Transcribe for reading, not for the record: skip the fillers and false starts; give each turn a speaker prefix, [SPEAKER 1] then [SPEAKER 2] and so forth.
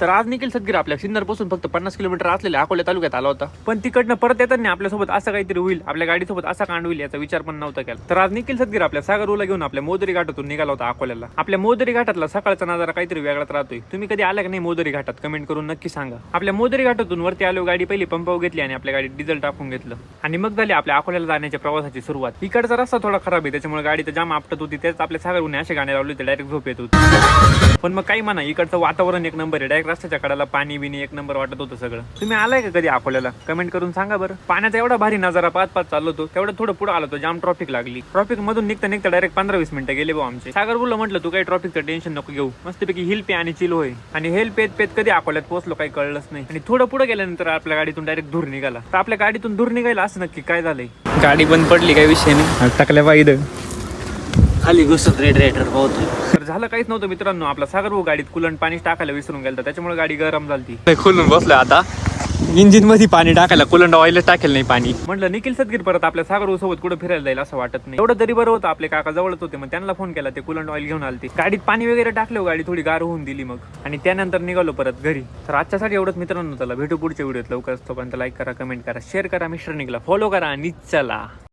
[SPEAKER 1] तर आज निखिल सदगीर आपल्या सिन्नर पासून फक्त 50 किलोमीटर असलेल्या अकोला तालुक्यात आला होता, पण तिकडनं परत येताना आपल्यासोबत असं काहीतरी होईल, आपल्या गाडीसोबत असा कांड होईल याचा विचार पण नव्हता केला. तर आज निखिल सदगीर आपल्या सागरला घेऊन आपल्या मोदरी घाटातून निघाला होता अकोल्याला. आपल्या मोदरी घाटातला सकाळचा नजारा काहीतरी वेगळाच राहतोय. तुम्ही कधी आला का नाही मोदरी घाटात? कमेंट करून नक्की सांगा. आपल्या मोदरी घाटातून वरती आलो, गाडी पहिली पंपावर घेतली आणि आपल्या गाडीत डिझेल टाकून घेतलं आणि मग झाली आपल्या अकोल्याला जाण्याच्या प्रवासाची सुरुवात. इकडचा रस्ता थोडा खराब आहे, त्याच्यामुळे गाडी तर जाम आपटत होती. त्याच आपल्या सागरने असे गाणे लावले होते, डायरेक्ट झोप येत होती. पण मग काही म्हणा, इकडचं वातावरण एक नंबर आहे. डायरेक्ट रस्त्याच्या कडाला पाणी बिनी एक नंबर वाटत होतं सगळं. तुम्ही आलाय का कधी अकोल्याला? कमेंट करून सांगा बरं. पाण्याचा एवढा भारी नजारा पाच चाललो होतो, तेवढं थोडं पुढे आलो तो जाम ट्रॉफिक लागली. ट्रॉफिक मधून निघता डायरेक्ट 15-20 मिनिटं गेले भाऊ आमचे. सागर बोललो, म्हटलं तू काही ट्रॉफिकचं टेन्शन नको घेऊ, मस्तपैकी हिल पे आणि चिल होय. आणि हेल पेत कधी अकोल्यात पोहोचलो काही कळलंच नाही. आणि थोडं पुढे गेल्यानंतर आपल्या गाडीतून डायरेक्ट धूर निघाला. तर आपल्या गाडीतून धूर निघायला असं नक्की काय झालंय? गाडी बंद पडली, काही विषय नाही. टाकल्या पाहिजे
[SPEAKER 2] खाली घुसत रेडिएटर बहुत.
[SPEAKER 1] तर झालं काहीच नव्हतं मित्रांनो. आपला सागर भाऊ गाडीत कुलंट पाणी टाकायला विसरून गेला, त्याच्यामुळे गाडी गरम झाली. खोलून बसलं आता इंजिन मध्ये पाणी टाकायला, कुलंट ऑइलच टाकेल नाही पाणी. म्हटलं निखिल सदगीर परत आपल्या सागर सोबत कुठे फिरायला जाईल असं वाटत नाही. एवढं तरी बरं होतं, आपले काका जवळच होते. मग त्यांना फोन केला, ते कुलंट ऑइल घेऊन आलते. गाडीत पाणी वगैरे टाकलं, गाडी थोडी गार होऊन दिली मग, आणि त्यानंतर निघालो परत घरी. तर आजच्यासाठी एवढंच मित्रांनो. चला भेटू पुढच्या व्हिडिओत लवकरच. तोपर्यंत लाईक करा, कमेंट करा, शेअर करा, मिस्टर निघाला फॉलो करा आणि चला.